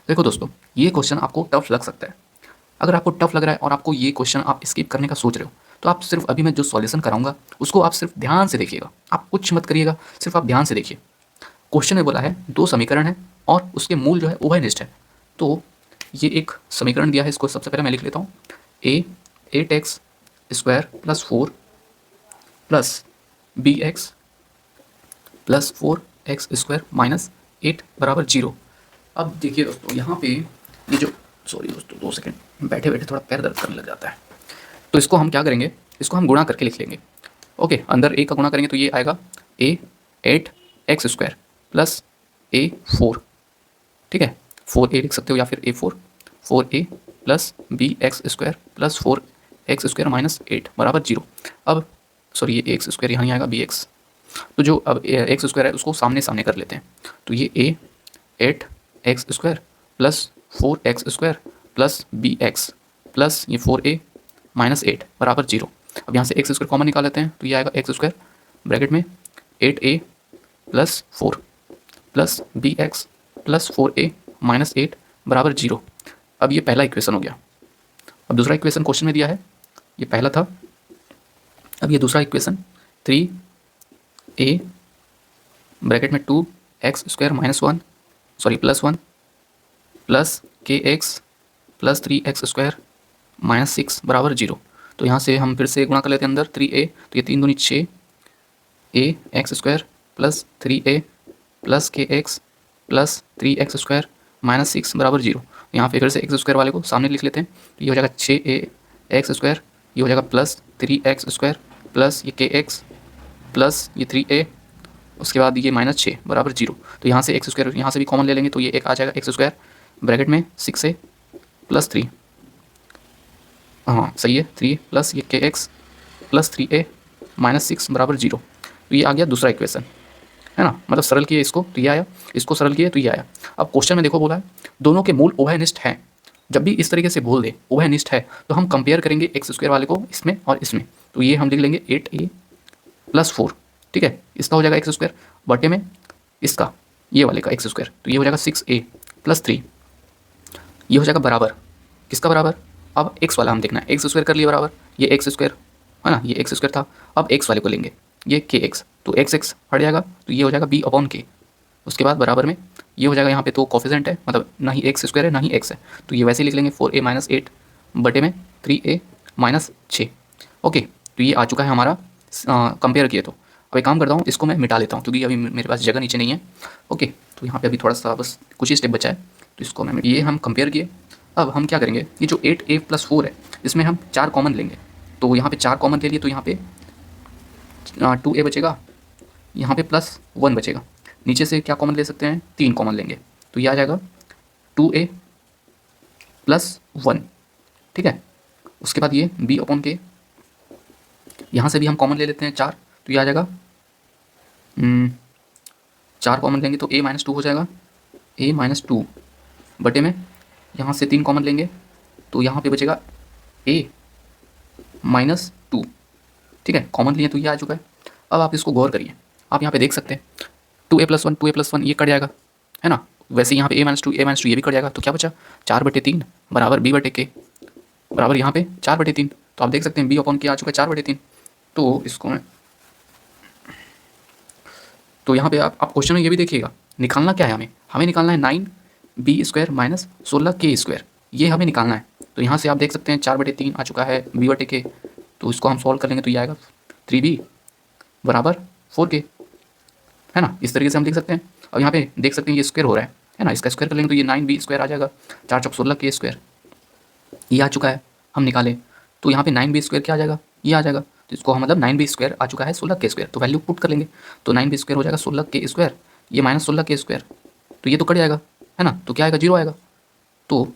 देखो दोस्तों, ये क्वेश्चन आपको टफ लग सकता है। अगर आपको टफ लग रहा है और आपको ये क्वेश्चन आप स्किप करने का सोच रहे हो, तो आप सिर्फ अभी मैं जो सॉल्यूशन कराऊंगा उसको आप सिर्फ ध्यान से देखिएगा। आप कुछ मत करिएगा, सिर्फ आप ध्यान से देखिए। क्वेश्चन में बोला है दो समीकरण है और उसके मूल जो है उभयनिष्ठ है। तो ये एक समीकरण दिया है, इसको सबसे पहले मैं लिख लेता हूँ। A 8x square plus 4 plus b x plus 4x square minus 8 बराबर 0। अब देखिए दोस्तों, यहाँ पे ये जो, सॉरी दोस्तों 2 सेकेंड, बैठे बैठे थोड़ा पैर दर्द करने लग जाता है। तो इसको हम क्या करेंगे, इसको हम गुणा करके लिख लेंगे। ओके, अंदर ए का गुणा करेंगे तो ये आएगा ए 8x स्क्वायर प्लस ए 4। ठीक है, 4a लिख सकते हो या फिर a 4 4a plus b x square plus 4x square minus 8 बराबर 0। अब सॉरी, ये एक्स स्क्वायर यहाँ नहीं आएगा, बी एक्स। तो जो अब एक्स स्क्वायर है उसको सामने सामने कर लेते हैं। तो ये a 8x square plus 4x square plus b x plus ये 4a माइनस 8 बराबर 0। अब यहाँ से एक्स स्क्वायर कॉमन निकाल लेते हैं तो ये आएगा एक्स स्क्वायर ब्रैकेट में 8a plus 4 plus b x plus 4a minus 8 बराबर 0। अब ये पहला इक्वेशन हो गया। अब दूसरा इक्वेशन क्वेश्चन में दिया है, ये पहला था। अब ये दूसरा इक्वेशन 3a ब्रैकेट में 2x square minus 1 sorry plus 1 plus k x plus 3x square minus 6 बराबर 0। तो यहाँ से हम फिर से गुणा कर लेते हैं अंदर 3a, तो ये 3 दूनी 6 a x square plus 3a plus k x plus 3x square minus 6 बराबर 0। यहाँ पे फिर से एक्स स्क्वायर वाले को सामने लिख लेते हैं। तो ये हो जाएगा 6a एक्स स्क्वायर, ये हो जाएगा प्लस 3x स्क्वायर प्लस ये के एक्स प्लस ये 3a, उसके बाद ये माइनस 6 बराबर 0। तो यहाँ से एक्स स्क्वायर यहाँ से भी कॉमन ले लेंगे तो ये एक आ जाएगा एक्स स्क्वायर ब्रैकेट में 6a प्लस 3, हाँ सही है, 3 प्लस ये के एक्स प्लस 3a माइनस 6 बराबर 0। तो ये आ गया दूसरा इक्वेशन, है ना। मतलब सरल किए इसको तो ये आया, इसको सरल किए तो ये आया। अब क्वेश्चन में देखो बोला है दोनों के मूल उभयनिष्ठ हैं। जब भी इस तरीके से बोल दे उभयनिष्ठ है तो हम कंपेयर करेंगे एक्स स्क्वायर वाले को इसमें और इसमें। तो ये हम लिख लेंगे 8a प्लस 4। ठीक है, इसका हो जाएगा एक्स स्क्वायर बटे में इसका ये वाले का एक्स स्क्वायर, तो ये हो जाएगा 6a प्लस 3। ये हो जाएगा बराबर किसका बराबर, अब एक्स वाला हम देखना है। एक्स स्क्वायर कर लिए बराबर ये एक्स स्क्वायर, है ना, ये एक्स स्क्वायर था। अब एक्स वाले को लेंगे ये के एक्स, तो एक्स एक्स हट जाएगा तो ये हो जाएगा बी अपॉन के। उसके बाद बराबर में ये हो जाएगा, यहाँ पे तो कोफिशिएंट है, मतलब ना ही एक्स स्क्वायर है ना ही एक्स है, तो ये वैसे ही लिख लेंगे 4a माइनस 8 बटे में 3a माइनस 6। ओके, तो ये आ चुका है हमारा कंपेयर किए। तो अब एक काम करता हूँ, इसको मैं मिटा लेता हूँ क्योंकि अभी मेरे पास जगह नीचे नहीं है। ओके, तो यहाँ पे अभी थोड़ा सा बस कुछ ही स्टेप बचा है, तो इसको मैं, ये हम कंपेयर किए। अब हम क्या करेंगे, ये जो 8a प्लस 4 है इसमें हम 4 कॉमन लेंगे। तो यहाँ पे 4 कॉमन ले लिए तो यहाँ पे 2a बचेगा, यहाँ पे प्लस 1 बचेगा। नीचे से क्या कॉमन ले सकते हैं, 3 कॉमन लेंगे तो ये आ जाएगा 2a प्लस 1। ठीक है, उसके बाद ये b अपॉन के, यहाँ से भी हम कॉमन ले लेते हैं 4, तो ये आ जाएगा 4 कॉमन लेंगे तो a माइनस 2 हो जाएगा, a माइनस 2 बटे में यहाँ से 3 कॉमन लेंगे तो यहाँ पे बचेगा a माइनस 2। ठीक है, कॉमन लिए तो ये आ चुका है। अब आप इसको गौर करिए, आप यहाँ पे देख सकते हैं 2a प्लस 1 ये कट जाएगा, है ना। वैसे यहाँ पे a माइनस 2 ये भी कट जाएगा, तो क्या बचा 4/3 बराबर b बटे के बराबर यहाँ पे 4/3। तो आप देख सकते हैं b अपॉन के आ चुका है 4/3। तो इसको मैं, तो यहाँ पे आप क्वेश्चन में ये भी देखिएगा, निकालना क्या है, हमें निकालना है 9b square minus 16k square, ये हमें निकालना है। तो यहाँ से आप देख सकते हैं 4/3 आ चुका है b बटे के, तो इसको हम सॉल्व कर लेंगे तो ये आएगा 3b बराबर 4k, है ना। इस तरीके से हम लिख सकते हैं। अब यहाँ पे देख सकते हैं ये स्क्वायर हो रहा है ना, इसका स्क्वायर कर लेंगे तो ये 9b स्क्वायर आ जाएगा, 4 चौक 16k स्क्वायर, ये आ चुका है हम निकालें। तो यहाँ पे 9b स्क्वायर क्या आ जाएगा, ये आ जाएगा। तो इसको हम मतलब 9b स्क्वायर आ चुका है 16k स्क्वायर, तो वैल्यू पुट कर लेंगे तो 9b स्क्वायर हो जाएगा 16k स्क्वायर, ये माइनस 16k स्क्वायर, तो ये तो कट जाएगा, है ना। तो क्या आएगा, 0 आएगा। तो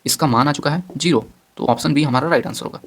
इसका मान आ चुका है 0, तो ऑप्शन बी हमारा राइट आंसर होगा।